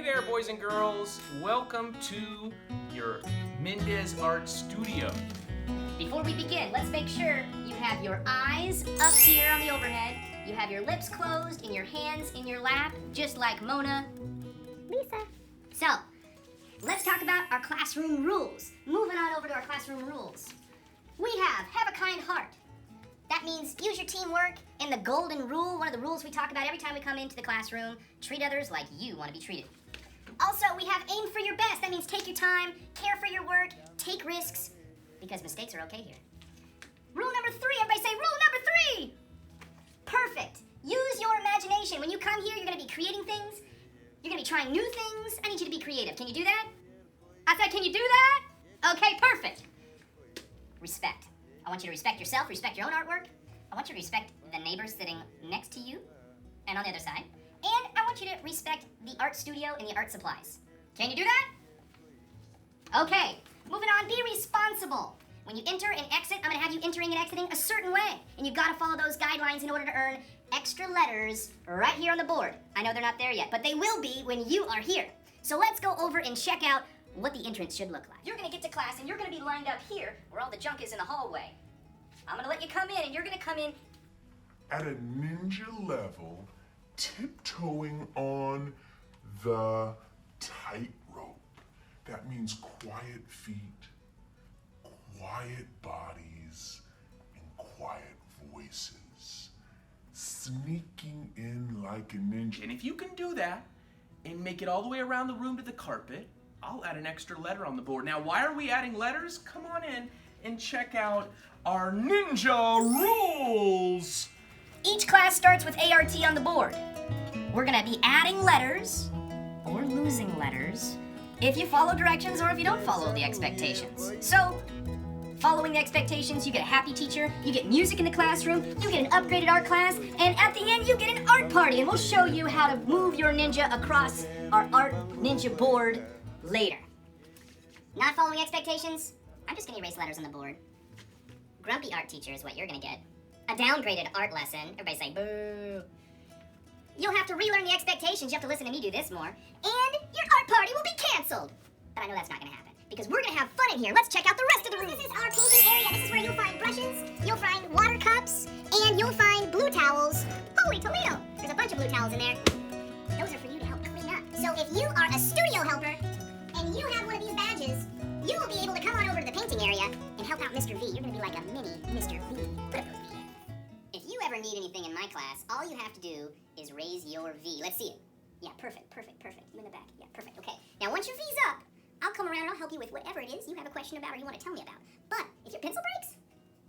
Hey there, boys and girls. Welcome to your Mendez Art Studio. Before we begin, let's make sure you have your eyes up here on the overhead, you have your lips closed, and your hands in your lap, just like Mona Lisa. So, let's talk about our classroom rules. Moving on over to our classroom rules. We have a kind heart. That means use your teamwork and the golden rule, one of the rules we talk about every time we come into the classroom. Treat others like you want to be treated. Also, we have aim for your best. That means take your time, care for your work, take risks, because mistakes are okay here. Rule number 3, everybody say rule number 3! Perfect. Use your imagination. When you come here, you're going to be creating things. You're going to be trying new things. I need you to be creative. Can you do that? I said, can you do that? Okay, perfect. Respect. I want you to respect yourself, respect your own artwork. I want you to respect the neighbors sitting next to you and on the other side. And I want you to respect the art studio and the art supplies. Can you do that? Okay, moving on, be responsible. When you enter and exit, I'm gonna have you entering and exiting a certain way. And you've gotta follow those guidelines in order to earn extra letters right here on the board. I know they're not there yet, but they will be when you are here. So let's go over and check out what the entrance should look like. You're gonna get to class and you're gonna be lined up here where all the junk is in the hallway. I'm gonna let you come in and you're gonna come in at a ninja level, tiptoeing on the tightrope. That means quiet feet, quiet bodies, and quiet voices. Sneaking in like a ninja. And if you can do that and make it all the way around the room to the carpet, I'll add an extra letter on the board. Now, why are we adding letters? Come on in and check out our ninja rules. Each class starts with ART on the board. We're gonna be adding letters or losing letters if you follow directions or if you don't follow the expectations. So, following the expectations, you get a happy teacher, you get music in the classroom, you get an upgraded art class, and at the end you get an art party, and we'll show you how to move your ninja across our art ninja board later. Not following expectations? I'm just gonna erase letters on the board. Grumpy art teacher is what you're gonna get. A downgraded art lesson. Everybody say boo. You'll have to relearn the expectations. You have to listen to me do this more. And your art party will be canceled. But I know that's not gonna happen because we're gonna have fun in here. Let's check out the rest of the room. This is our painting area. This is where you'll find brushes, you'll find water cups, and you'll find blue towels. Holy Toledo! There's a bunch of blue towels in there. Those are for you to help clean up. So if you are a studio helper and you have one of these badges, you will be able to come on over to the painting area and help out Mr. V. You're gonna be like a mini Mr. V. Put up those V. If you ever need anything in my class, all you have to do is raise your V. Let's see it. Yeah, perfect. You in the back. Yeah, perfect. Okay. Now, once your V's up, I'll come around and I'll help you with whatever it is you have a question about or you want to tell me about. But if your pencil breaks,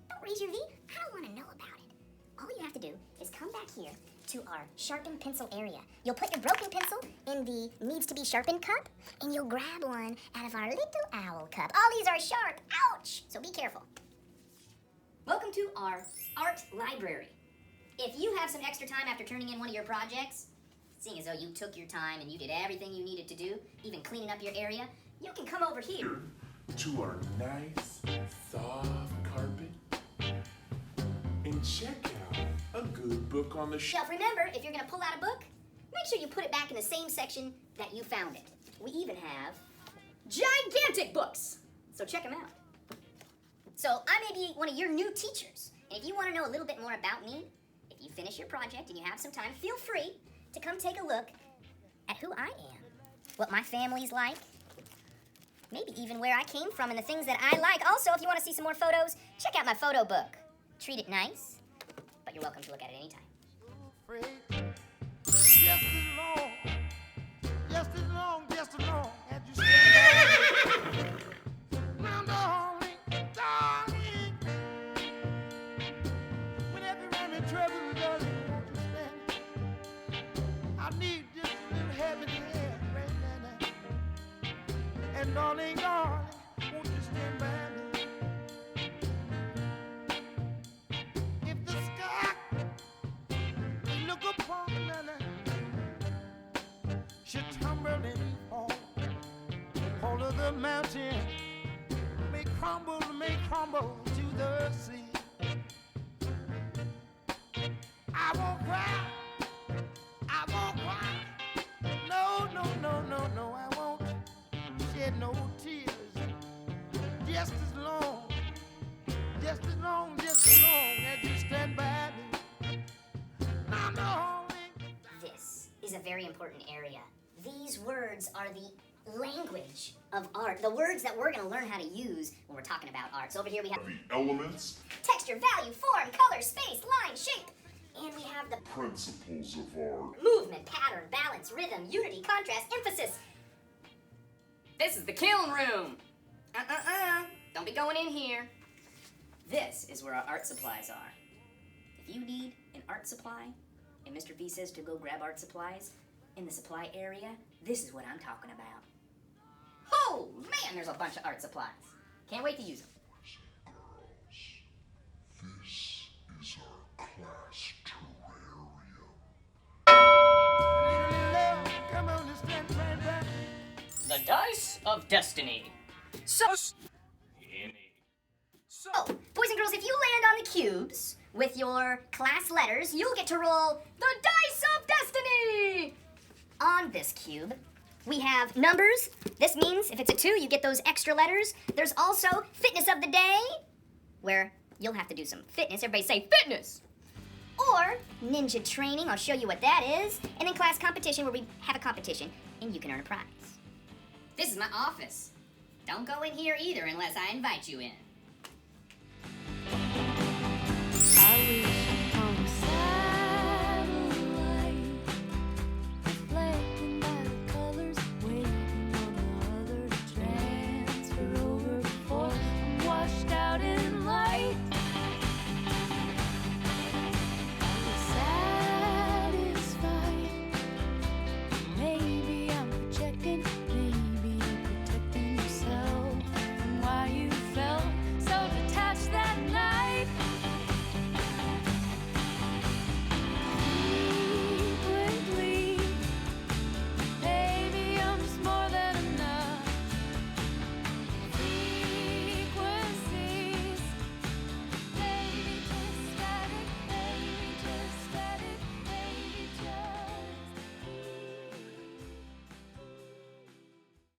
don't raise your V. I don't want to know about it. All you have to do is come back here to our sharpened pencil area. You'll put your broken pencil in the needs to be sharpened cup, and you'll grab one out of our little owl cup. All these are sharp. Ouch! So be careful. Welcome to our art library. If you have some extra time after turning in one of your projects, seeing as though you took your time and you did everything you needed to do, even cleaning up your area, you can come over here to our nice, soft carpet and check out a good book on the shelf. Remember, if you're going to pull out a book, make sure you put it back in the same section that you found it. We even have gigantic books, so check them out. So I may be one of your new teachers, and if you want to know a little bit more about me, if you finish your project and you have some time, feel free to come take a look at who I am, what my family's like, maybe even where I came from and the things that I like. Also, if you want to see some more photos, check out my photo book. Treat it nice, but you're welcome to look at it anytime. Just as long as you stand now, darling, whenever I'm in trouble, darling, won't you stand? I need just a little heaven here right now. And darling, won't you stand by me? If the sky look upon me, should tumble and fall of the mountain may crumble to the sea. I won't cry, no, shed no tears. Just as long, just as long, just as long as you stand by me. I'm the only. This is a very important area. These words are the language of art. The words that we're going to learn how to use when we're talking about art. So over here we have The elements, texture, value, form, color, space, line, shape. And we have the principles of art. movement, pattern, balance, rhythm, unity, contrast, emphasis. This is the kiln room. Don't be going in here. This is where our art supplies are. If you need an art supply, and Mr. V says to go grab art supplies in the supply area, this is what I'm talking about. Oh, man, there's a bunch of art supplies. Can't wait to use them. This is our class terrarium. Love, come on and stand right back. The Dice of Destiny. So, boys and girls, if you land on the cubes with your class letters, you'll get to roll the Dice of Destiny! On this cube, we have numbers. This means if it's a 2, you get those extra letters. There's also fitness of the day, where you'll have to do some fitness. Everybody say fitness! Or ninja training, I'll show you what that is. And then class competition, where we have a competition and you can earn a prize. This is my office. Don't go in here either unless I invite you in.